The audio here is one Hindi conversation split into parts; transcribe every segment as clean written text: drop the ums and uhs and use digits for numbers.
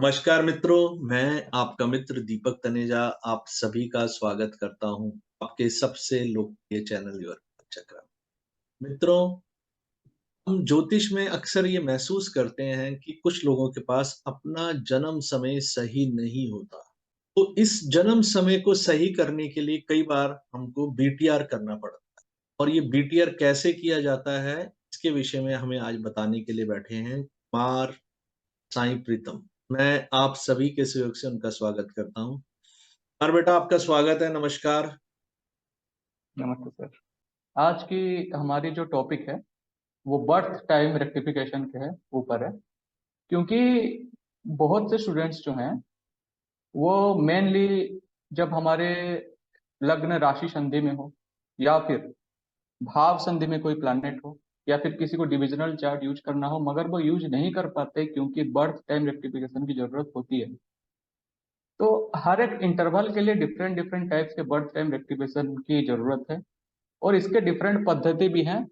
नमस्कार मित्रों, मैं आपका मित्र दीपक तनेजा आप सभी का स्वागत करता हूं आपके सबसे लोकप्रिय चैनल योर चक्र। मित्रों, हम ज्योतिष में अक्सर ये महसूस करते हैं कि कुछ लोगों के पास अपना जन्म समय सही नहीं होता। तो इस जन्म समय को सही करने के लिए कई बार हमको बीटीआर करना पड़ता है और ये बीटीआर कैसे किया जाता है, इसके विषय में हमें आज बताने के लिए बैठे हैं कुमार साईं प्रीतम। मैं आप सभी के सहयोग से उनका स्वागत करता हूँ। और बेटा आपका स्वागत है, नमस्कार। नमस्ते सर। आज की हमारी जो टॉपिक है वो बर्थ टाइम रेक्टिफिकेशन के है ऊपर है, क्योंकि बहुत से स्टूडेंट्स जो हैं वो मेनली जब हमारे लग्न राशि संधि में हो या फिर भाव संधि में कोई प्लैनेट हो या फिर किसी को डिविजनल चार्ट यूज करना हो, मगर वो यूज नहीं कर पाते क्योंकि बर्थ टाइम रेक्टिफिकेशन की जरूरत होती है। तो हर एक इंटरवल के लिए डिफरेंट डिफरेंट टाइप्स के बर्थ टाइम रेक्टिफिकेशन की जरूरत है और इसके डिफरेंट पद्धति भी हैं।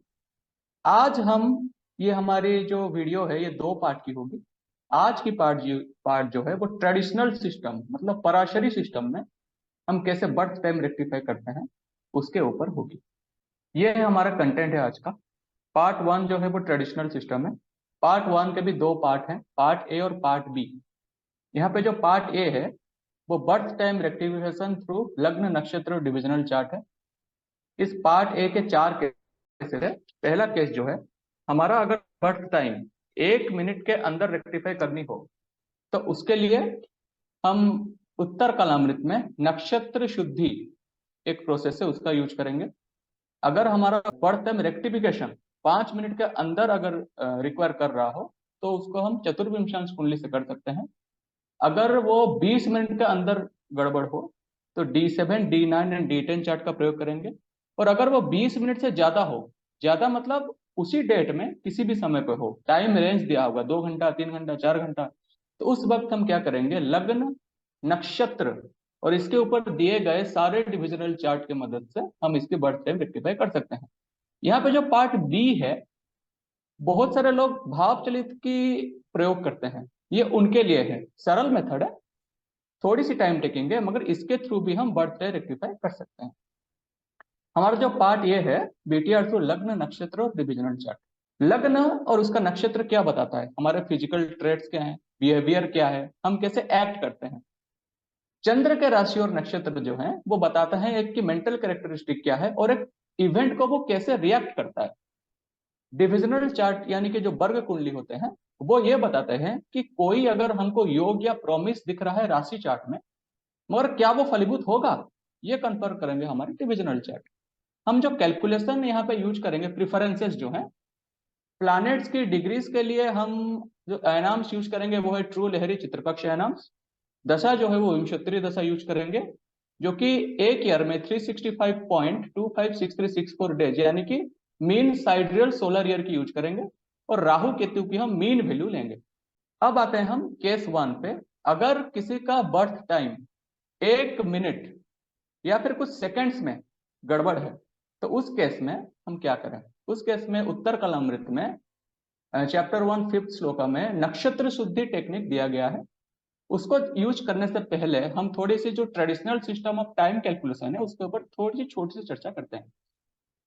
आज हम ये हमारी जो वीडियो है ये दो पार्ट की होगी। आज की पार्ट जो है वो ट्रेडिशनल सिस्टम मतलब पराशरी सिस्टम में हम कैसे बर्थ टाइम रेक्टिफाई करते हैं उसके ऊपर होगी। ये हमारा कंटेंट है आज का। पार्ट वन जो है वो ट्रेडिशनल सिस्टम है। पार्ट वन के भी दो पार्ट हैं, पार्ट ए और पार्ट बी। यहाँ पे जो पार्ट ए है वो बर्थ टाइम रेक्टिफिकेशन थ्रू लग्न नक्षत्र और डिविजनल चार्ट है। इस पार्ट ए के चार केसेस है। पहला केस जो है हमारा, अगर बर्थ टाइम 1 मिनट के अंदर रेक्टिफाई करनी हो तो उसके लिए हम उत्तर कालामृत में नक्षत्र शुद्धि एक प्रोसेस है उसका यूज करेंगे। अगर हमारा बर्थ टाइम रेक्टिफिकेशन 5 मिनट के अंदर अगर रिक्वायर कर रहा हो तो उसको हम चतुर्विंशांश कुंडली से कर सकते हैं। अगर वो 20 मिनट के अंदर गड़बड़ हो तो D7 D9 and D10 chart का प्रयोग करेंगे। और अगर वो 20 मिनट से ज्यादा हो, ज्यादा मतलब उसी डेट में किसी भी समय पे हो, टाइम रेंज दिया होगा 2 घंटा 3 घंटा 4 घंटा, तो उस वक्त हम क्या करेंगे, लग्न नक्षत्र और इसके ऊपर दिए गए सारे डिविजनल चार्ट की मदद से हम इसके बर्थ टाइम रेक्टिफाई कर सकते हैं। यहाँ पे जो पार्ट बी है, बहुत सारे लोग भाव चलित की प्रयोग करते हैं। ये उनके लिए है, सरल मेथड है, थोड़ी सी टाइम टेकिंग है, मगर इसके थ्रू भी हम बर्थ डे रेक्टिफाई कर सकते हैं। हमारा जो पार्ट ये है बीटीआर थ्रू लग्न नक्षत्र और डिविजनल चार्ट। लग्न और उसका नक्षत्र क्या बताता है, हमारे फिजिकल ट्रेट्स क्या है, बिहेवियर क्या है, हम कैसे एक्ट करते हैं। चंद्र के राशि और नक्षत्र जो है वो बताता है एक की मेंटल कैरेक्टरिस्टिक क्या है और एक इवेंट को वो कैसे रिएक्ट करता है। डिविजनल चार्ट यानी कि जो वर्ग कुंडली होते हैं वो ये बताते हैं कि कोई अगर हमको योग या प्रॉमिस दिख रहा है राशि चार्ट में, मगर क्या वो फलीभूत होगा, ये कंफर्म करेंगे हमारे डिविजनल चार्ट। हम जो कैलकुलेशन यहाँ पे यूज करेंगे, प्रिफरेंसेस जो है प्लैनेट्स की डिग्रीज के लिए, हम जो एनाम्स यूज करेंगे वो है ट्रू लहरी चित्रपक्ष एनाम्स। दशा जो है वो विंशोत्तरी दशा यूज करेंगे, जो कि एक ईयर में 365.256364 डेज यानी कि मीन साइड्रियल सोलर ईयर की यूज करेंगे। और राहु केतु की हम मीन वैल्यू लेंगे। अब आते हैं हम केस वन पे। अगर किसी का बर्थ टाइम 1 मिनट या फिर कुछ सेकंड्स में गड़बड़ है तो उस केस में हम क्या करें। उस केस में उत्तर कलामृत में चैप्टर 1 5th श्लोका में नक्षत्र शुद्धि टेक्निक दिया गया है। उसको यूज करने से पहले हम थोड़ी सी जो traditional system of time calculation है उसके ऊपर थोड़ी सी छोटी सी चर्चा करते हैं।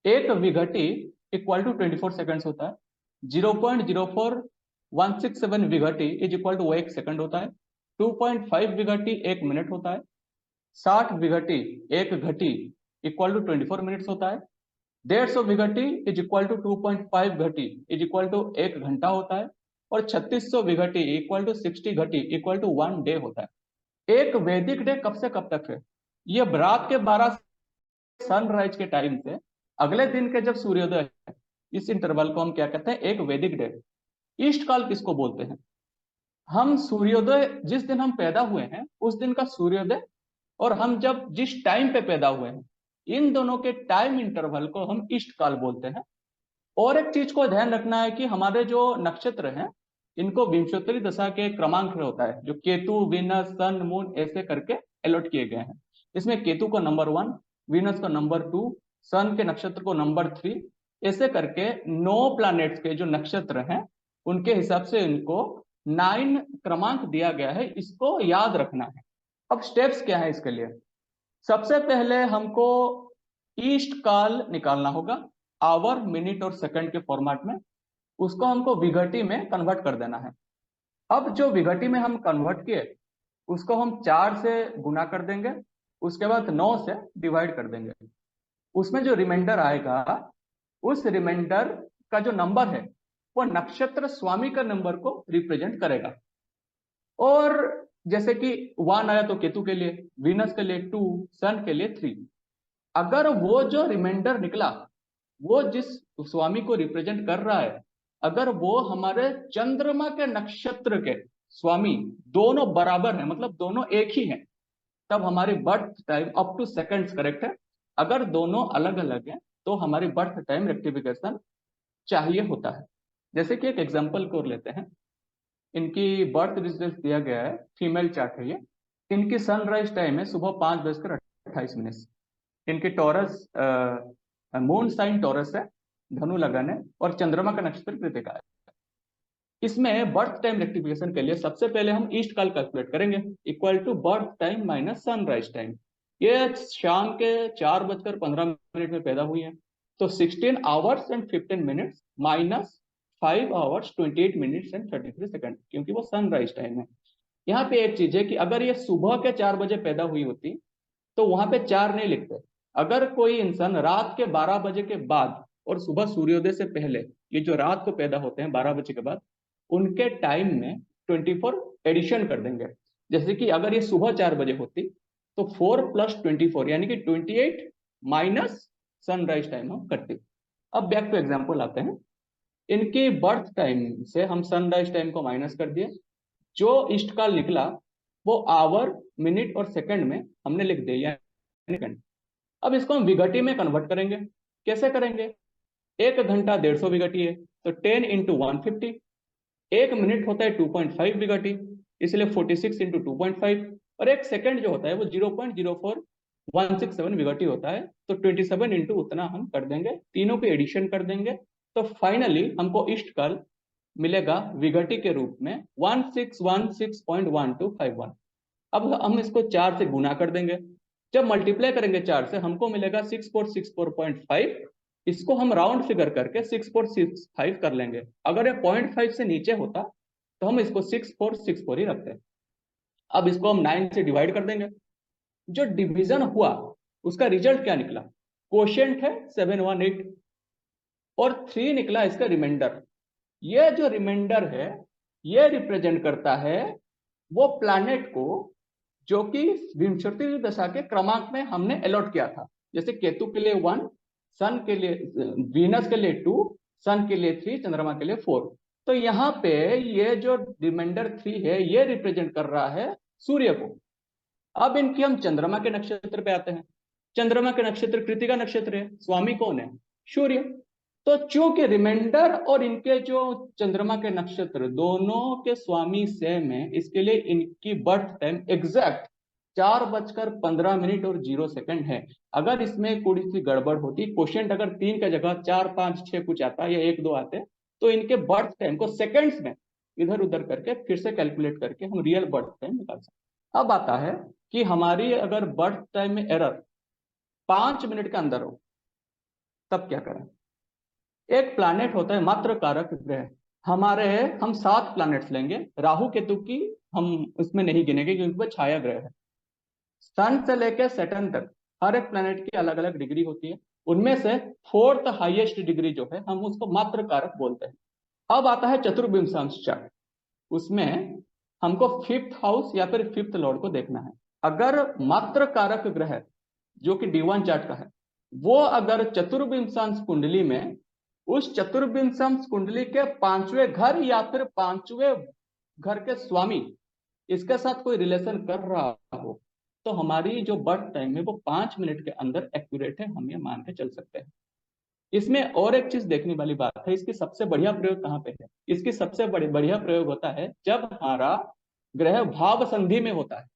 एक विघटी इक्वल टू 24 सेकंड्स होता है। 0.04167 विघटी इज इक्वल टू 1 सेकंड होता है। 2.5 विघटी 1 मिनट होता है। 60 विघटी 1 घटी इक्वल टू 24 मिनट्स होता है। 150 विघटी इज इक्वल टू 2.5 घटी इज इक्वल टू 1 घंटा होता है। और 3600 विघटी इक्वल टू 60 घटी इक्वल टू 1 डे होता है। एक वैदिक डे कब से कब तक है, ये रात के 12 सनराइज के टाइम से अगले दिन के जब सूर्योदय है, इस इंटरवल को हम क्या कहते हैं, एक वैदिक डे। ईस्ट काल किसको बोलते हैं, हम सूर्योदय जिस दिन हम पैदा हुए हैं उस दिन का सूर्योदय और हम जब जिस टाइम पे पैदा हुए हैं, इन दोनों के टाइम इंटरवल को हम ईस्ट काल बोलते हैं। और एक चीज को ध्यान रखना है कि हमारे जो नक्षत्र हैं इनको विंशोत्तरी दशा के क्रमांक में होता है, जो केतु वीनस सन मून ऐसे करके अलॉट किए गए हैं। इसमें केतु को नंबर 1, वीनस को नंबर 2, सन के नक्षत्र को नंबर 3, ऐसे करके 9 प्लैनेट्स के जो नक्षत्र हैं उनके हिसाब से इनको 9 क्रमांक दिया गया है, इसको याद रखना है। अब स्टेप्स क्या है इसके लिए? सबसे पहले हमको ईस्ट काल निकालना होगा, आवर, मिनट और सेकंड के फॉर्मेट में। उसको हमको विघटी में कन्वर्ट कर देना है। अब जो विघटी में हम कन्वर्ट किए उसको हम 4 से गुना कर देंगे, उसके बाद 9 से डिवाइड कर देंगे। उसमें जो रिमाइंडर आएगा, उस रिमाइंडर का जो नंबर है वो नक्षत्र स्वामी का नंबर को रिप्रेजेंट करेगा। और जैसे कि 1 आया तो केतु के लिए, वीनस के लिए 2, सन के लिए 3। अगर वो जो रिमाइंडर निकला वो जिस स्वामी को रिप्रेजेंट कर रहा है, अगर वो हमारे चंद्रमा के नक्षत्र के स्वामी दोनों बराबर है, मतलब दोनों एक ही हैं, तब हमारी birth time up two seconds correct है। अगर दोनों अलग अलग हैं तो हमारी बर्थ टाइम रेक्टिफिकेशन चाहिए होता है। जैसे कि एक एग्जांपल को लेते हैं। इनकी बर्थ डिटेल्स दिया गया है, फीमेल चार्ट है ये। इनकी सनराइज टाइम है सुबह 5:28। इनकी टॉरस, मून साइन टॉरस है, धनु लगन है, और चंद्रमा का नक्षत्र कृतिका है। इसमें बर्थ टाइम रेक्टिफिकेशन के लिए सबसे पहले हम ईस्ट काल कैलकुलेट करेंगे, equal to birth time minus sunrise time. ये शाम के 4:15 में पैदा हुई है, तो 16 hours and 15 minutes minus 5 hours 28 minutes and 33 second, क्योंकि वो सनराइज टाइम है। यहाँ पे एक चीज है कि अगर ये सुबह के 4 बजे पैदा हुई होती तो वहां पे 4 नहीं लिखते। अगर कोई इंसान रात के 12 बजे के बाद और सुबह सूर्योदय से पहले, ये जो रात को पैदा होते हैं 12 बजे के बाद, उनके टाइम में 24 एडिशन कर देंगे। जैसे कि अगर ये सुबह 4 बजे होती तो 4 + 24 यानी कि 28 माइनस सनराइज टाइम हम करते। अब बैक टू एग्जाम्पल आते हैं। इनकी बर्थ टाइम से हम सनराइज टाइम को माइनस कर दिए, जो ईस्ट काल निकला वो आवर, मिनट और सेकंड में हमने लिख दिया। अब इसको हम विघटी में कन्वर्ट करेंगे। कैसे करेंगे? 1 घंटा 150 विघटी है, तो 10 × 150। 1 मिनट होता है 2.5 विघटी, इसलिए 46 × 2.5। और 1 सेकंड जो होता है वो 0.04167 विघटी होता है, तो 27 इंटू उतना हम कर देंगे, तीनों की एडिशन कर देंगे। तो फाइनली हमको ईस्ट काल मिलेगा विघटी के रूप में 1616.1251। अब हम इसको 4 से गुना कर देंगे। जब मल्टीप्लाई करेंगे 4 से, हमको मिलेगा 6464.5। इसको हम राउंड फिगर करके 6465 कर लेंगे। अगर ये 0.5 से नीचे होता तो हम इसको 6464 ही रखते हैं। अब इसको हम 9 से डिवाइड कर देंगे। जो डिवीजन हुआ उसका रिजल्ट क्या निकला? क्वोशिएंट है 718 और 3 निकला इसका रिमाइंडर। ये जो रिमाइंडर है ये रिप्रेजेंट करता है वो प्लैनेट को जो कि विंशति दशा के क्रमांक में हमने अलॉट किया था। जैसे केतु के लिए 1, सन के लिए, वीनस के लिए 2, सन के लिए 3, चंद्रमा के लिए 4। तो यहाँ पे ये जो रिमाइंडर 3 है ये रिप्रेजेंट कर रहा है सूर्य को। अब इनकी हम चंद्रमा के नक्षत्र पे आते हैं। चंद्रमा के नक्षत्र कृतिका नक्षत्र है, स्वामी कौन है? सूर्य। तो चूंकि रिमाइंडर और इनके जो चंद्रमा के नक्षत्र दोनों के स्वामी सेम है, इसके लिए इनकी बर्थ टाइम एग्जैक्ट 4:15 और 0 सेकंड है। अगर इसमें थोड़ी सी गड़बड़ होती, क्वेश्चन अगर 3 का जगह 4, 5, 6 कुछ आता या 1, 2 आते, तो इनके बर्थ टाइम को सेकंड्स में इधर उधर करके फिर से कैलकुलेट करके हम रियल बर्थ टाइम निकाल सकते। अब आता है कि हमारी अगर बर्थ टाइम में एरर 5 मिनट के अंदर हो तब क्या करें? एक प्लैनेट होता है मात्र कारक ग्रह। हमारे हम 7 प्लैनेट्स लेंगे, राहु केतु की हम उसमें नहीं गिनेंगे क्योंकि वह छाया ग्रह है। सन से लेकर सैटर्न तक हर एक प्लैनेट की अलग अलग डिग्री होती है। उनमें से 4th हाईएस्ट डिग्री जो है हम उसको मात्र कारक बोलते हैं। अब आता है चतुर्विंशांश चार्ट। उसमें हमको 5th हाउस या फिर 5th लॉर्ड को देखना है। अगर मात्र कारक ग्रह जो कि D1 चार्ट का है, वो अगर चतुर्विंशांश कुंडली में उस चतुर्विंशांश कुंडली के 5वें घर या फिर 5वें घर के स्वामी इसके साथ कोई रिलेशन कर रहा हो, तो हमारी जो बर्थ टाइम है वो 5 मिनट के अंदर एक्यूरेट है, हम ये मान के चल सकते हैं। इसमें और एक चीज देखने वाली बात है, इसकी सबसे बढ़िया प्रयोग कहाँ पे है? इसकी सबसे बढ़िया प्रयोग होता है जब हमारा ग्रह भाव संधि में होता है।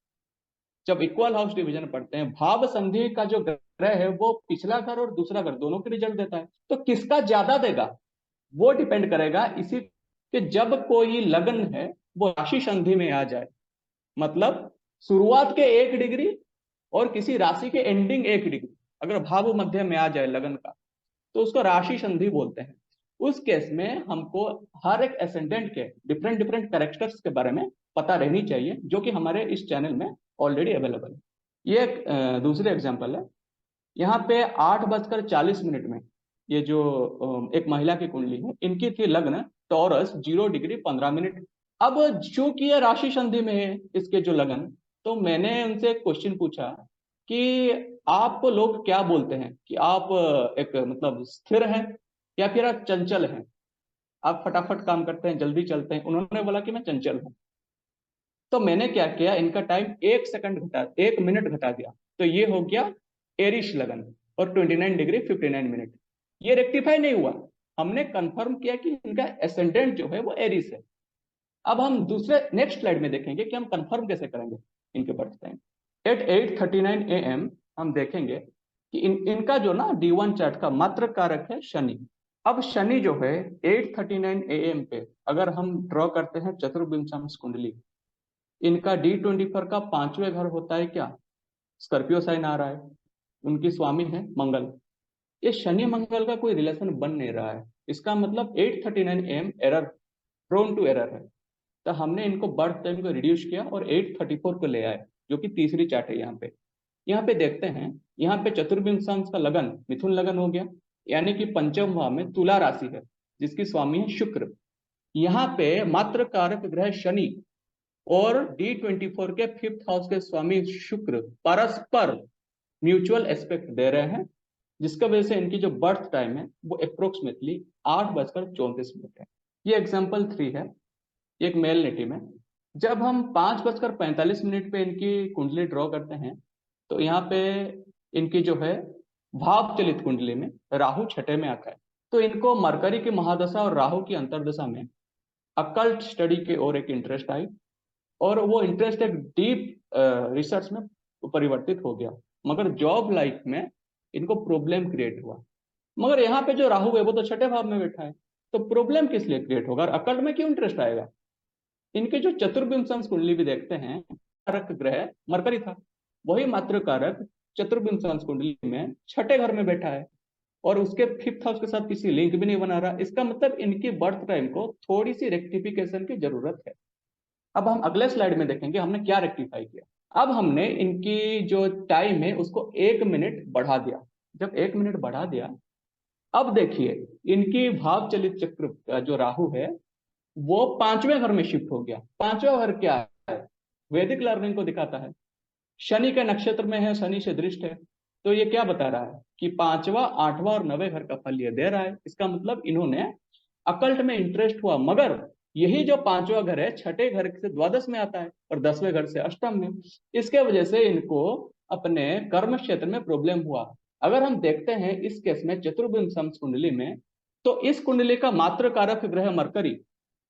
जब इक्वल हाउस डिवीजन पढ़ते हैं, भाव संधि का जो ग्रह है वो पिछला घर और दूसरा घर दोनों के रिजल्ट देता है। तो किसका ज्यादा देगा वो डिपेंड करेगा इसी कि जब कोई लग्न है वो राशि संधि में आ जाए, मतलब शुरुआत के 1 डिग्री और किसी राशि के एंडिंग 1 डिग्री अगर भाव मध्य में आ जाए लगन का, तो उसको राशि संधि बोलते हैं। उस केस में हमको हर एक एसेंडेंट के डिफरेंट डिफरेंट कैरेक्टर्स के बारे में पता रहनी चाहिए, जो कि हमारे इस चैनल में ऑलरेडी अवेलेबल है। ये एक दूसरे एग्जाम्पल है। यहाँ पे 8:40 में ये जो एक महिला की कुंडली है, इनकी थी लग्न टॉरस 0 डिग्री 15 मिनट। अब चूंकि ये राशि संधि में है इसके जो लगन, तो मैंने उनसे एक क्वेश्चन पूछा कि आपको लोग क्या बोलते हैं, कि आप एक मतलब स्थिर हैं या फिर आप चंचल हैं, आप फटाफट काम करते हैं, जल्दी चलते हैं। उन्होंने बोला कि मैं चंचल हूँ। तो मैंने क्या किया, इनका टाइम 1 मिनट घटा दिया, तो ये हो गया एरिश लगन और 29 डिग्री 59 मिनट। ये रेक्टिफाई नहीं हुआ, हमने कंफर्म किया कि इनका एसेंडेंट जो है वो एरिस है। अब हम दूसरे नेक्स्ट स्लाइड में देखेंगे कि हम कंफर्म कैसे करेंगे इनके बर्थ टाइम। एट 8:39 AM हम देखेंगे कि इनका जो ना D1 चार्ट का मात्र कारक है शनि। अब शनि जो है 8:39 AM पे अगर हम ड्रॉ करते हैं चतुर्विंशम कुंडली, इनका D24 का 5वें घर होता है क्या, स्कॉर्पियो साइन आ रहा है, उनकी स्वामी है मंगल। ये शनि मंगल का कोई रिलेशन बन नहीं रहा है, इसका मतलब 8:39 AM error, prone to error है। तो हमने इनको बर्थ टाइम को रिड्यूस किया और 8:34 को ले आए, जो कि तीसरी चार्ट है। यहाँ पे देखते हैं, यहाँ पे चतुर्विंशांश का लगन मिथुन लगन हो गया, यानी कि पंचम भाव में तुला राशि है जिसकी स्वामी है शुक्र। यहाँ पे मात्र कारक ग्रह शनि और D24 के 5th हाउस के स्वामी शुक्र परस्पर म्यूचुअल एस्पेक्ट दे रहे हैं, जिसका वजह से इनकी जो बर्थ टाइम है वो अप्रोक्सीमेटली 8:34 है। ये एग्जाम्पल 3 है, एक मेल नेटिव है। जब हम 5:45 पे इनकी कुंडली ड्रॉ करते हैं, तो यहाँ पे इनकी जो है भाव चलित कुंडली में राहु छठे में आता है। तो इनको मरकरी की महादशा और राहु की अंतर्दशा में अकल्ट स्टडी की ओर एक इंटरेस्ट आई, और वो इंटरेस्ट एक डीप रिसर्च में परिवर्तित हो गया। मगर जॉब लाइफ में इनको प्रॉब्लम क्रिएट हुआ। मगर यहाँ पे जो राहु है वो तो छठे भाव में बैठा है, तो प्रॉब्लम किस लिए क्रिएट होगा, अकल्ट में क्यों इंटरेस्ट आएगा। इनके जो चतुर्विंशम कुंडली भी देखते हैं, कारक ग्रह मरकरी था, वही मात्र कारक चतुर्विंशम कुंडली में छठे घर में बैठा है और उसके 5th हाउस के साथ किसी लिंक भी नहीं बना रहा। इसका मतलब इनकी बर्थ टाइम को थोड़ी सी रेक्टिफिकेशन की जरूरत है। अब हम अगले स्लाइड में देखेंगे हमने क्या रेक्टिफाई किया। अब हमने इनकी जो टाइम है उसको 1 मिनट बढ़ा दिया। जब 1 मिनट बढ़ा दिया, अब देखिए इनकी भाव चलित चक्र का जो राहु है वो 5वें घर में शिफ्ट हो गया। 5वां घर क्या है, वैदिक लर्निंग को दिखाता है, शनि के नक्षत्र में है, शनि से दृष्ट है। तो ये क्या बता रहा है कि 5वां 8वां और 9वें घर का फल ये दे रहा है। इसका मतलब इन्होंने अकल्ट में इंटरेस्ट हुआ, मगर यही जो 5वां घर है छठे घर से द्वादश में आता है और 10वें घर से अष्टम में। इसके वजह से इनको अपने कर्म क्षेत्र में प्रॉब्लम हुआ। अगर हम देखते हैं इस केस में चतुर्विंशम कुंडली में, तो इस कुंडली का मात्र कारक ग्रह मरकरी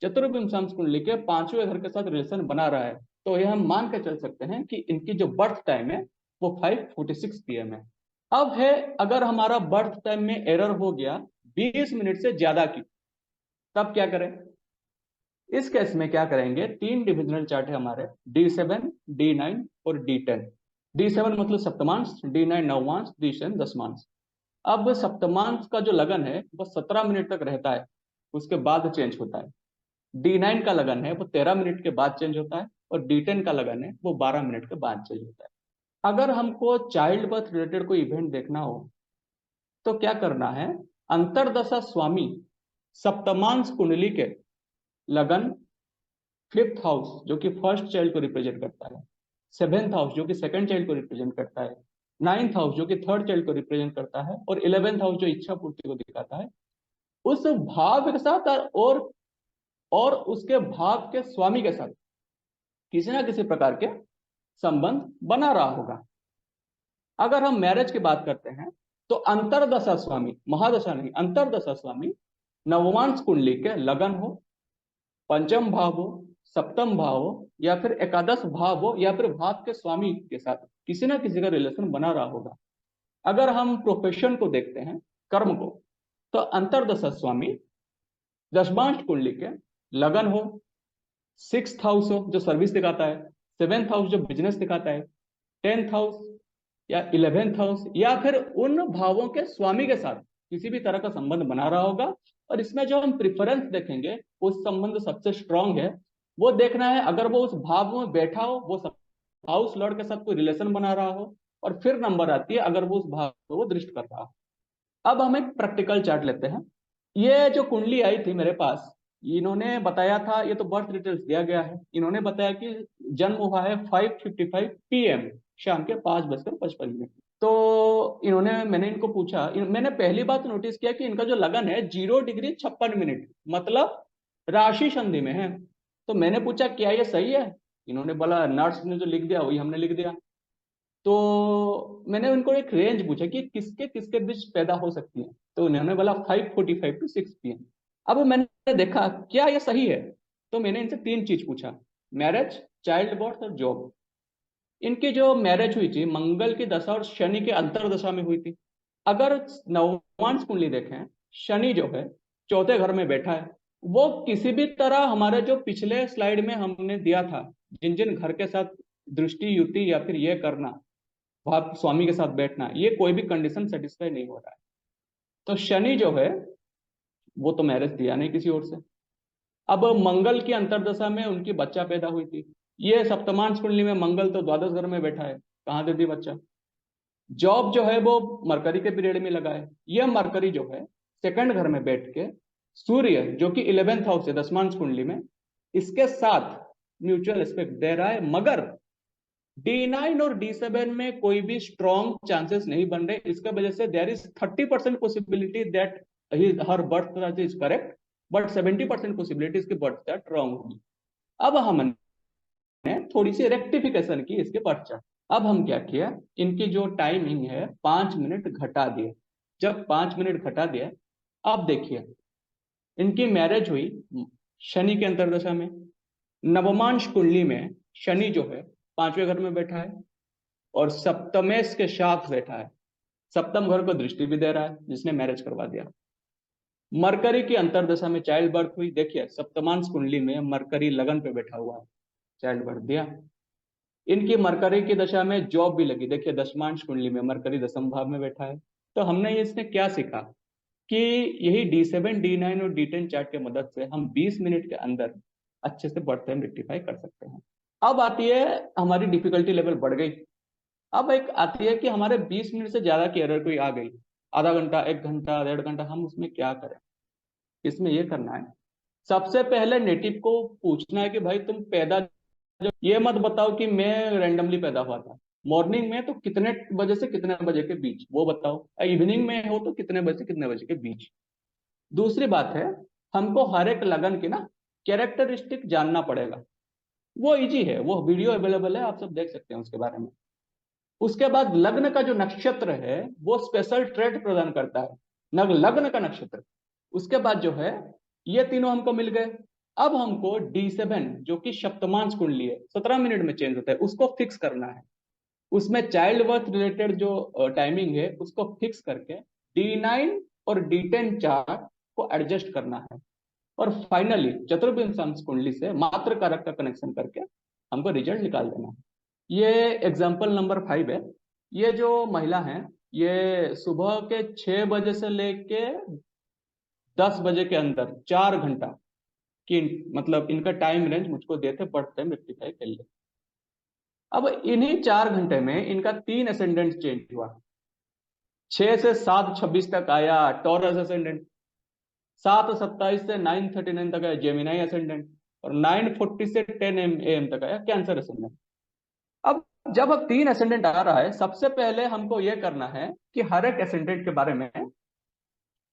चतुर्विंशम कुंडली के 5वें घर के साथ रिलेशन बना रहा है। तो यह हम मान के चल सकते हैं कि इनकी जो बर्थ टाइम है वो 5:46 PM है। अब है, अगर हमारा बर्थ टाइम में एरर हो गया 20 मिनट से ज्यादा की, तब क्या करें। इस केस में क्या करेंगे, 3 डिविजनल चार्ट है हमारे, D7 D9 और D10। D7 मतलब सप्तमांश, D9 नवमांश, D10 दशमांश। अब सप्तमांश का जो लगन है वो 17 मिनट तक रहता है, उसके बाद चेंज होता है। D9 का लगन है वो 13 मिनट के बाद चेंज होता है और D10 का लगन है वो 12 मिनट के बाद चेंज होता है। अगर हमको चाइल्ड बर्थ रिलेटेड कोई इवेंट देखना हो तो क्या करना है, अंतरदशा स्वामी सप्तमांश कुंडली के लगन 5th हाउस जो कि फर्स्ट चाइल्ड को रिप्रेजेंट करता है, 7th हाउस जो कि सेकंड चाइल्ड को रिप्रेजेंट करता है, 9th हाउस जो कि थर्ड चाइल्ड को रिप्रेजेंट करता है, और 11th हाउस जो इच्छा पूर्ति को दिखाता है, उस भाव के साथ और उसके भाव के स्वामी के साथ किसी ना किसी प्रकार के संबंध बना रहा होगा। अगर हम मैरिज की बात करते हैं तो अंतरदशा स्वामी, महादशा नहीं, अंतरदशा स्वामी नवमांश कुंडली के लगन हो, पंचम भाव हो, सप्तम भाव हो या फिर एकादश भाव हो या फिर भाव के स्वामी के साथ किसी ना किसी का रिलेशन बना रहा होगा। अगर हम प्रोफेशन को देखते हैं, कर्म को, तो अंतरदशा स्वामी दशमांश कुंडली के लगन हो, 6th हाउस हो जो सर्विस दिखाता है, 7th हाउस जो बिजनेस दिखाता है, 10th हाउस या 11th हाउस, या फिर उन भावों के स्वामी के साथ किसी भी तरह का संबंध बना रहा होगा। और इसमें जो हम प्रिफरेंस देखेंगे, उस संबंध सबसे स्ट्रांग है वो देखना है, अगर वो उस भाव में बैठा हो, वो हाउस लॉर्ड के साथ कोई रिलेशन बना रहा हो, और फिर नंबर आती है अगर वो उस भाव को वो दृष्ट कर रहा हो। अब हम एक प्रैक्टिकल चार्ट लेते हैं। ये जो कुंडली आई थी मेरे पास, इन्होंने बताया था, ये तो बर्थ डिटेल्स दिया गया है, इन्होंने बताया कि जन्म हुआ है 5:55 PM, शाम के 5:55। तो मैंने इनको पूछा, मैंने पहली बात नोटिस किया कि इनका जो लगन है 0°56', मतलब राशि संधि में है। तो मैंने पूछा क्या ये सही है? इन्होंने बोला नर्स ने जो लिख दिया वही हमने लिख दिया। तो मैंने उनको एक रेंज पूछा कि किसके किसके बीच पैदा हो सकती है, तो उन्होंने बोला 5:45 to 6 PM। अब मैंने देखा क्या ये सही है, तो मैंने इनसे 3 चीज पूछा, मैरिज, चाइल्ड बर्थ और जॉब। इनकी जो मैरिज हुई थी मंगल की दशा और शनि के अंतरदशा में हुई थी। अगर नवमांश कुंडली देखें, शनि जो है चौथे घर में बैठा है, वो किसी भी तरह हमारे जो पिछले स्लाइड में हमने दिया था, जिन जिन घर के साथ दृष्टि युति या फिर ये करना, भाव स्वामी के साथ बैठना, ये कोई भी कंडीशन सेटिस्फाई नहीं हो रहा है। तो शनि जो है वो तो मैरिज दिया नहीं किसी और से। अब मंगल की अंतरदशा में उनकी बच्चा पैदा हुई थी, ये सप्तमांश कुंडली में मंगल तो द्वादश घर में बैठा है, कहाँ दे दी बच्चा। जॉब जो है वो मरकरी के पीरियड में लगा है, ये मरकरी जो है सेकंड घर में बैठ के सूर्य जो कि 11th हाउस है दसमांश कुंडली में, इसके साथ म्यूचुअल एस्पेक्ट दे रहा है, मगर D9 और D7 में कोई भी स्ट्रॉन्ग चांसेस नहीं बन रहे। इसका वजह से देयर इज 30% पॉसिबिलिटी दैट हर birth chart is correct, but 70% possibility इसकी बर्थ चार्ट रॉन्ग होगी। अब हमने थोड़ी सी रेक्टिफिकेशन की इसके बर्थ चार्ट। अब हम क्या किया, इनकी जो टाइमिंग है 5 मिनट घटा दिए। जब 5 मिनट घटा दिया, अब देखिए इनकी मैरिज हुई शनि के अंतरदशा में, नवमांश कुंडली में शनि जो है 5वें घर में बैठा है और सप्तमेश के साथ बैठा है, सप्तम घर को दृष्टि भी दे रहा है जिसने मैरिज करवा दिया। मरकरी की अंतरदशा में चाइल्ड बर्थ हुई, देखिए सप्तमांश कुंडली में मरकरी लगन पे बैठा हुआ है, चाइल्ड बर्थ दिया। इनकी मरकरी की दशा में जॉब भी लगी, देखिए दशमांश कुंडली में मरकरी दशम भाव में बैठा है। तो हमने इसने क्या सीखा कि यही D7, D9 और D10 चार्ट की मदद से हम 20 मिनट के अंदर अच्छे से बर्थ टाइम रेक्टिफाई कर सकते हैं। अब आती है हमारी डिफिकल्टी लेवल बढ़ गई। अब एक आती है कि हमारे 20 मिनट से ज्यादा की एरर कोई आ गई, आधा घंटा, 1 घंटा, 1.5 घंटा, हम उसमें क्या करें? इसमें ये करना है, सबसे पहले नेटिव को पूछना है कि भाई तुम पैदा, ये मत बताओ कि मैं रैंडमली पैदा हुआ था, मॉर्निंग में तो कितने बजे से कितने बजे के बीच वो बताओ, इवनिंग में हो तो कितने बजे से कितने बजे के बीच। दूसरी बात है, हमको हर एक लगन की ना कैरेक्टरिस्टिक जानना पड़ेगा। वो इजी है, वो वीडियो अवेलेबल है, आप सब देख सकते हैं उसके बारे में। उसके बाद लग्न का जो नक्षत्र है वो स्पेशल ट्रेड प्रदान करता है, लग्न का नक्षत्र। उसके बाद जो है ये तीनों हमको मिल गए। अब हमको D7 जो कि सप्तमांश कुंडली है, 17 मिनट में चेंज होता है, उसको फिक्स करना है। उसमें चाइल्ड बर्थ रिलेटेड जो टाइमिंग है उसको फिक्स करके D9 और D10 चार्ट को एडजस्ट करना है। और फाइनली चतुर्विंश कुंडली से मात्र कारक का कनेक्शन करके हमको रिजल्ट निकाल देना है। ये एग्जाम्पल नंबर 5 है। ये जो महिला है, ये सुबह के 6 बजे से लेके 10 बजे के अंदर 4 घंटा की, मतलब इनका टाइम रेंज मुझको देते बर्थ टाइम रेक्टिफाई कर ले। अब इन्हीं 4 घंटे में इनका 3 असेंडेंट चेंज हुआ। 6 से 7:26 तक आया टॉरस असेंडेंट, 7:27 से 9:39 तक आया जेमिनाई असेंडेंट, और 9:40 से 10 AM तक आया कैंसर असेंडेंट। अब जब अब 3 असेंडेंट आ रहा है, सबसे पहले हमको यह करना है कि हर एक असेंडेंट के बारे में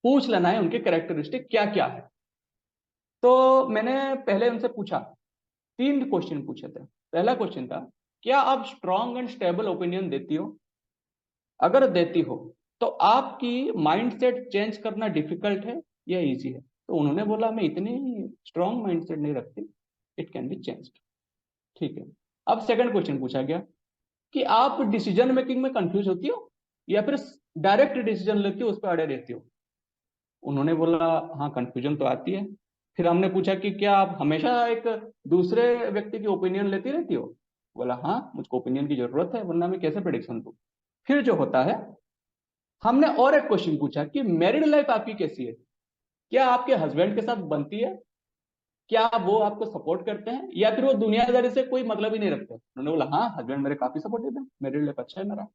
पूछ लेना है, उनके कैरेक्टरिस्टिक क्या क्या है। तो मैंने पहले उनसे पूछा, 3 क्वेश्चन पूछे थे। पहला क्वेश्चन था, क्या आप स्ट्रॉन्ग एंड स्टेबल ओपिनियन देती हो? अगर देती हो तो आपकी माइंडसेट चेंज करना डिफिकल्ट है या इजी है? तो उन्होंने बोला मैं इतनी स्ट्रॉन्ग माइंडसेट नहीं रखती, इट कैन बी चेंज्ड। ठीक है। अब सेकंड क्वेश्चन पूछा गया कि आप डिसीजन मेकिंग में कंफ्यूज होती हो या फिर डायरेक्ट डिसीजन लेती हो, उस पर अड़े रहती हो? उन्होंने बोला हाँ कंफ्यूजन तो आती है, फिर हमने पूछा कि क्या आप हमेशा एक दूसरे व्यक्ति की ओपिनियन लेती रहती हो? बोला हाँ, मुझको ओपिनियन की जरूरत है, वरना मैं कैसे प्रेडिक्शन दूं। फिर जो होता है, हमने और एक क्वेश्चन पूछा कि मैरिड लाइफ आपकी कैसी है, क्या आपके हस्बैंड के साथ बनती है, क्या वो आपको सपोर्ट करते हैं, या फिर वो दुनियादारी से कोई मतलब ही नहीं रखते? उन्होंने बोला हाँ, हस्बैंड मेरे काफी सपोर्टिव है, मैरिड लाइफ अच्छा है मेरा।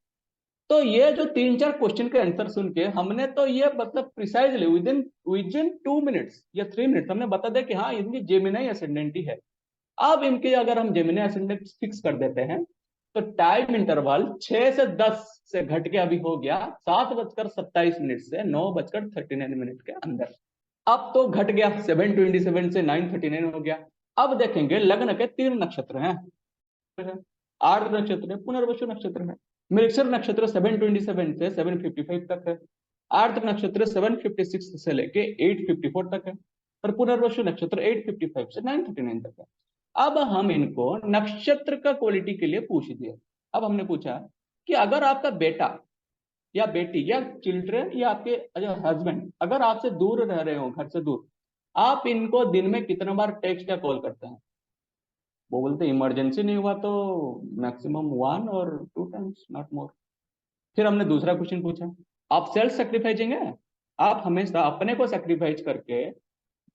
तो ये जो 3-4 क्वेश्चन के आंसर सुन के हमने तो ये मतलब प्रिसाइजली विद इन 2 मिनट्स या 3 मिनट्स हमने बता दिया कि हाँ, इनकी जेमिनी असेंडेंट ही है। अब इनके अगर हम जेमिनी असेंडेंट फिक्स कर देते हैं, तो टाइम इंटरवल 6 से 10 से घट के अभी हो गया 7:27 से 9:39 के अंदर। अब तो घट गया, 7:27 से 9:39 हो गया। अब देखेंगे लग्न के 3 नक्षत्र हैं, आर्द्र नक्षत्र है, पुनर्वसु नक्षत्र है। मृगशिर नक्षत्र 7:27 से 7:55 तक है। आर्द्र नक्षत्र 7:56 से लेके 8:54 तक है। और पुनर्वसु नक्षत्र 8:55 से 9:39 तक है। अब हम इनको नक्षत्र का क्वालिटी के लिए पूछ दिए। अब हमने पूछा कि अगर आपका बेटा या बेटी या चिल्ड्रन या आपके हस्बैंड अगर आपसे दूर रह रहे हो, घर से दूर, आप इनको दिन में कितना बार टेक्स्ट या कॉल करते हैं? वो बोलते इमरजेंसी नहीं हुआ तो मैक्सिमम 1 और 2 टाइम्स, नॉट मोर। फिर हमने दूसरा क्वेश्चन पूछा, आप सेल्फ सेक्रीफाइसिंग है, आप हमेशा अपने को सेक्रीफाइस करके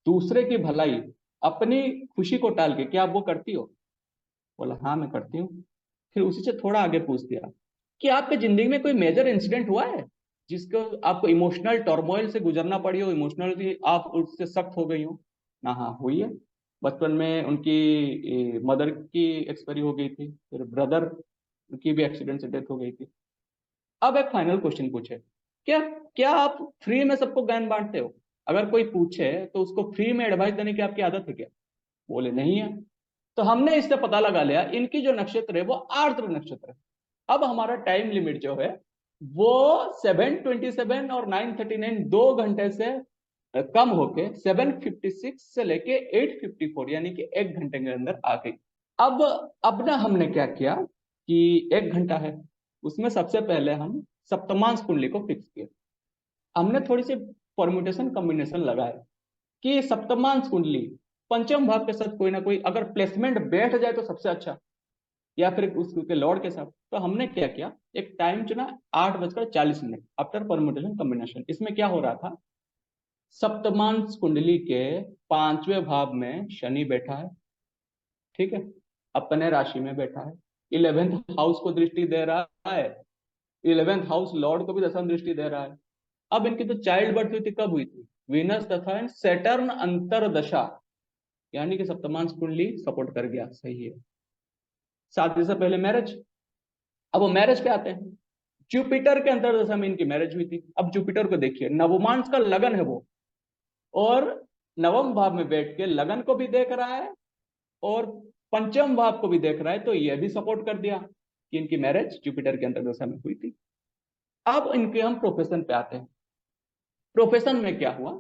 दूसरे की भलाई, अपनी खुशी को टाल के क्या आप वो करती हो? बोला हाँ, मैं करती हूँ। फिर उसी से थोड़ा आगे पूछ दिया कि आपके जिंदगी में कोई मेजर इंसिडेंट हुआ है जिसको आपको इमोशनल टर्मोइल से गुजरना पड़ी हो, इमोशनली आप उससे सख्त हो गई हो? ना, हाँ हुई है। बचपन में उनकी मदर की एक्सपायरी हो गई थी, फिर ब्रदर की भी एक्सीडेंट से डेथ हो गई थी। अब एक फाइनल क्वेश्चन पूछे, क्या क्या आप फ्री में सबको ज्ञान बांटते हो? अगर कोई पूछे तो उसको फ्री में एडवाइस देने की आपकी आदत है क्या? बोले नहीं है। तो हमने इससे पता लगा लिया इनकी जो नक्षत्र है वो आर्द्र नक्षत्र है। अब हमारा टाइम लिमिट जो है वो 7:27 और 9:39 2 घंटे से कम होके 7:56 से लेके 8:54 यानी कि 1 घंटे के अंदर आ गई। अब ना हमने क्या किया कि 1 घंटा है, उसमें सबसे पहले हम सप्तमांश कुंडली को फिक्स किया। हमने थोड़ी सी परम्यूटेशन कॉम्बिनेशन लगाया कि सप्तमांश कुंडली पंचम भाव के साथ कोई ना कोई अगर प्लेसमेंट बैठ जाए तो सबसे अच्छा, या फिर उसके लॉर्ड के साथ। तो हमने क्या किया, एक टाइम चुना 8:40 आफ्टर परम्यूटेशन कॉम्बिनेशन। इसमें क्या हो रहा था, सप्तमांश कुंडली के 5वें भाव में शनि बैठा है, ठीक है, अपने राशि में बैठा है, 11th हाउस को दृष्टि दे रहा है, 11th हाउस लॉर्ड को भी दशम दृष्टि दे रहा है। अब इनकी तो चाइल्ड बर्थ हुई थी, कब हुई थी? वीनस तथा सैटर्न अंतरदशा, यानी कि सप्तमांश कुंडली सपोर्ट कर गया, सही है। शादी से पहले मैरिज। अब वो मैरिज पे आते हैं, जुपिटर के अंतरदशा में इनकी मैरिज हुई थी। अब जुपिटर को देखिए, नवमांश का लगन है वो, और नवम भाव में बैठ के लगन को भी देख रहा है और पंचम भाव को भी देख रहा है, तो यह भी सपोर्ट कर दिया कि इनकी मैरिज जुपिटर के अंतरदशा में हुई थी। अब इनके हम प्रोफेशन पे आते हैं। प्रोफेशन में क्या हुआ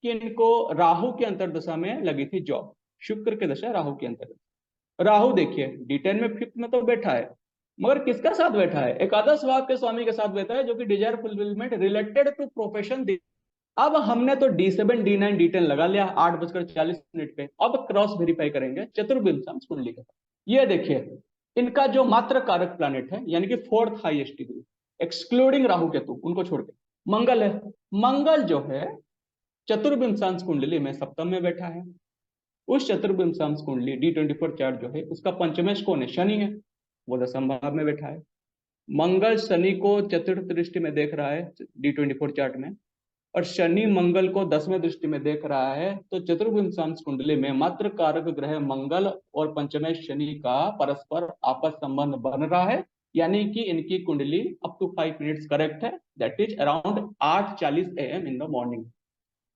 कि इनको राहु के अंतरदशा में लगी थी जॉब, शुक्र के दशा राहु के अंतरदशा। राहु देखिए D10 में 5th में तो बैठा है, मगर किसका साथ बैठा है? एकादश भाव के स्वामी के साथ बैठा है, जो कि desire fulfilment related to profession. अब हमने तो D7 D9 D10 लगा लिया 8:40 पे। अब क्रॉस वेरीफाई करेंगे चतुर्विंशम कुंडली के साथ। ये देखिए, इनका जो मात्र कारक प्लैनेट है यानी कि 4th highest degree, excluding Rahu Ketu, उनको छोड़ के मंगल है। मंगल जो है चतुर्विंशांश कुंडली में सप्तम में बैठा है। उस चतुर्विंशांश कुंडली D24 चार्ट जो है उसका पंचमेश कौन है? शनि है, वो दशम भाव में बैठा है। मंगल शनि को चतुर्थ दृष्टि में देख रहा है D24 चार्ट में, और शनि मंगल को 10वें दृष्टि में देख रहा है। तो चतुर्विंशांश कुंडली में मात्र कारक ग्रह मंगल और पंचमेश शनि का परस्पर आपस संबंध बन रहा है, यानी कि इनकी कुंडली अप टू 5 मिनट्स करेक्ट है, that is around 8:40 AM in the morning.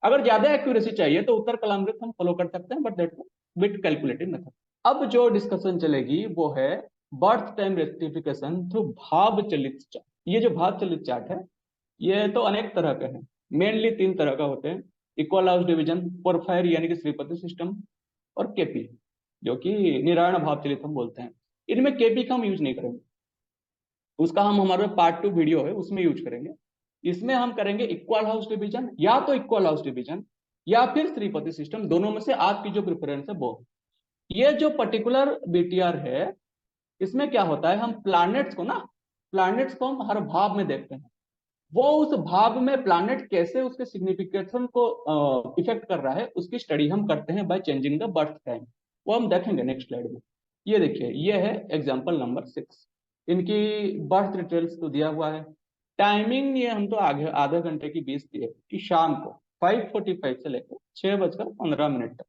अगर ज्यादा एक्यूरेसी चाहिए तो उत्तर कलामृत हम फॉलो कर सकते हैं, but that bit calculative method. अब जो डिस्कशन चलेगी वो है बर्थ टाइम रेक्टिफिकेशन थ्रू भाव चलित चार्ट। ये जो भाव चलित चार्ट है ये तो अनेक तरह के हैं, मेनली 3 तरह का होते हैं, इक्वल हाउस डिवीजन, पोरफायर यानी कि श्रीपति सिस्टम, और केपी जो कि निरायण भाव चलित हम बोलते हैं। इनमें केपी का हम यूज नहीं करेंगे, उसका हम हमारे पार्ट 2 वीडियो है उसमें यूज करेंगे। इसमें हम करेंगे इक्वल हाउस डिवीजन, या तो इक्वल हाउस डिवीजन या फिर श्रीपति सिस्टम, दोनों में से आपकी जो प्रेफरेंस है वो। ये जो पर्टिकुलर बीटीआर है, इसमें क्या होता है, हम प्लैनेट्स को हम हर भाव में देखते हैं। वो उस भाव में प्लैनेट कैसे उसके सिग्निफिकेशन को इफेक्ट कर रहा है, उसकी स्टडी हम करते हैं by changing the birth time. वो हम देखेंगे नेक्स्ट स्लाइड में। ये देखिए, ये है एग्जांपल नंबर 6। इनकी बर्थ डिटेल्स तो दिया हुआ है। टाइमिंग ये हम तो आगे आधे घंटे की 20 दी है कि शाम को 5:45 से लेकर 6:15 तक।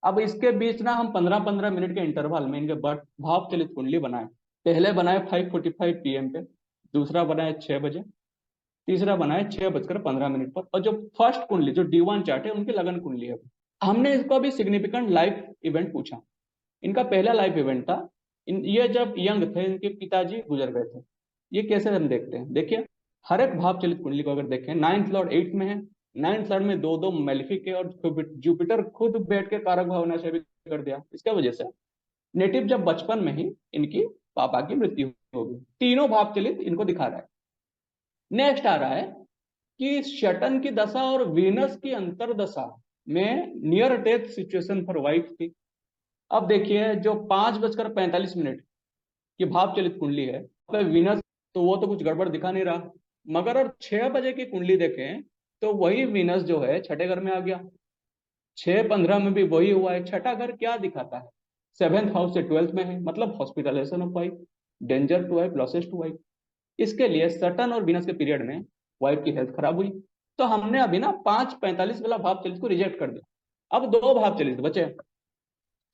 अब इसके बीच ना हम 15-15 मिनट के इंटरवल में इनके बर्थ भाव चलित कुंडली बनाए। पहले बनाए 5:45 PM पे, दूसरा बनाए 6 बजे, तीसरा बनाए 6:15 पर, और जो फर्स्ट कुंडली जो D1 चार्ट है उनकी लगन कुंडली है। हमने इसको अभी सिग्निफिकेंट लाइफ इवेंट पूछा। इनका पहला लाइफ इवेंट था, ये जब यंग थे, इनके पिताजी गुजर गए थे। ये कैसे हम देखते हैं, देखिए हर एक भाव चलित कुंडली को अगर देखें, 9th लॉर्ड 8th में है, 9th लॉर्ड में दो दो मेलिफिक है, और जुपिटर खुद बैठ के कारक भावना से भी कर दिया। इसका वजह से नेटिव जब बचपन में ही इनकी पापा की मृत्यु होगी। तीनों भाव चलित इनको दिखा रहा है। नेक्स्ट आ रहा है कि शटन की दशा और वीनस की अंतरदशा में near death situation for wife थी। अब देखिए, जो 5:45 की भाव चलित कुंडली है, तो वीनस तो वो तो कुछ गड़बड़ दिखा नहीं रहा, मगर और 6 बजे की कुंडली देखें तो वही वीनस जो है छठे घर में आ गया। 6:15 में भी वही हुआ है। छठा घर क्या दिखाता है, 7th हाउस से 12th में है, मतलब hospitalisation of wife, danger to wife, losses to wife. इसके लिए सटन और वीनस के पीरियड में वाइफ की हेल्थ खराब हुई। तो हमने अभी ना 5:45 वाला भाव चलित को रिजेक्ट कर दिया। अब दो भाव चलित बचे,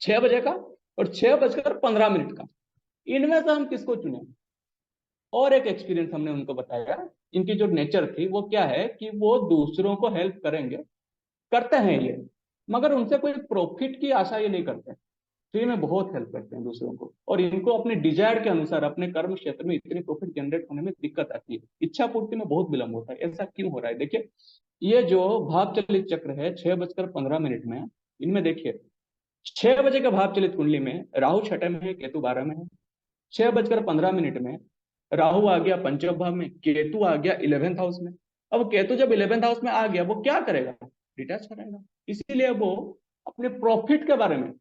6 बजे का और 6:15 का। इनमें से हम किसको चुने? और एक एक्सपीरियंस हमने उनको बताया, इनकी जो नेचर थी वो क्या है कि वो दूसरों को हेल्प करेंगे, करते हैं ये, मगर उनसे कोई प्रॉफिट की आशा ये नहीं करते। फ्री में बहुत हेल्प करते हैं दूसरों को, और इनको अपने डिजायर के अनुसार अपने कर्म क्षेत्र में इतनी प्रॉफिट जनरेट होने में दिक्कत आती है, इच्छा पूर्ति में बहुत विलंब होता है। ऐसा क्यों हो रहा है, देखिए ये जो भाव चलित चक्र है 6:15 में, इनमें देखिए 6 बजे के भाव चलित कुंडली में राहु छठे में है, केतु 12 में है। 6:15 में राहु आ गया पंचम भाव में, केतु आ गया 11th हाउस में। अब केतु जब 11th हाउस में आ गया, वो क्या करेगा, डिटैच करेगा। इसीलिए वो अपने प्रॉफिट के बारे में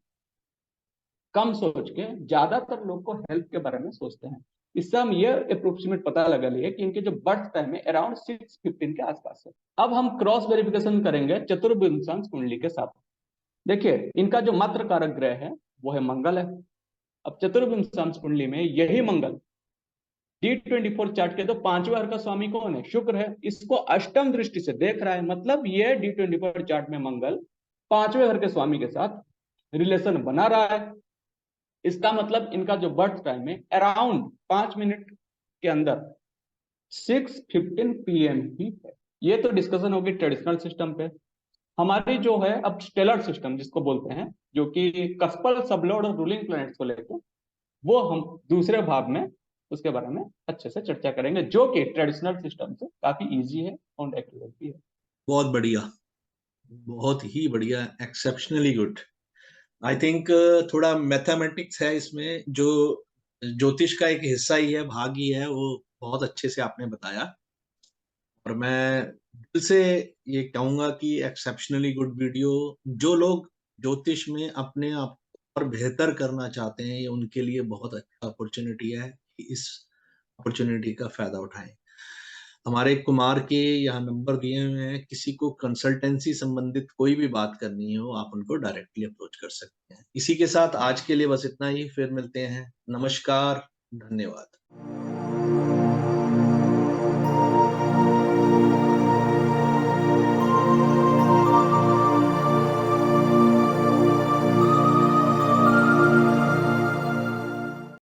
कम सोच के ज्यादातर लोग को हेल्प के बारे में सोचते हैं। इससे हम ये अप्रोक्सीमेट पता लगा लिए कि इनके जो बर्थ टाइम है अराउंड 6:15 के आसपास है। अब हम क्रॉस वेरिफिकेशन करेंगे चतुर्विंशांश कुंडली के साथ। देखिए इनका जो मात्र कारक ग्रह है वो है मंगल है। अब चतुर्विंशांश कुंडली में यही मंगल D24 चार्ट के तो 5वें घर का स्वामी कौन है, शुक्र है। इसको अष्टम दृष्टि से देख रहा है, मतलब ये D24 चार्ट में मंगल 5वें घर के स्वामी के साथ रिलेशन बना रहा है। इसका मतलब इनका जो बर्थ टाइम है अराउंड 5 मिनट के अंदर 6:15 PM ही है। ये तो डिस्कशन होगी ट्रेडिशनल सिस्टम पे। हमारी जो है अब स्टेलर सिस्टम जिसको बोलते हैं, जो कि कस्पल, सबलॉर्ड और रूलिंग प्लैनेट्स को लेकर, वो हम दूसरे भाग में उसके बारे में अच्छे से चर्चा करेंगे, जो कि ट्रेडिशनल सिस्टम से काफी इजी है और एक्यूरेट भी है। बहुत बढ़िया, बहुत ही बढ़िया, एक्सेप्शनली गुड। आई थिंक थोड़ा मैथमेटिक्स है इसमें, जो ज्योतिष का एक हिस्सा ही है, भाग ही है, वो बहुत अच्छे से आपने बताया। और मैं दिल से ये कहूंगा कि एक्सेप्शनली गुड वीडियो। जो लोग ज्योतिष में अपने आप को और बेहतर करना चाहते हैं, ये उनके लिए बहुत अच्छा अपॉर्चुनिटी है कि इस अपॉर्चुनिटी का फायदा उठाएं। हमारे कुमार के यहाँ नंबर दिए हुए हैं, किसी को कंसल्टेंसी संबंधित कोई भी बात करनी हो आप उनको डायरेक्टली अप्रोच कर सकते हैं। इसी के साथ आज के लिए बस इतना ही, फिर मिलते हैं। नमस्कार, धन्यवाद।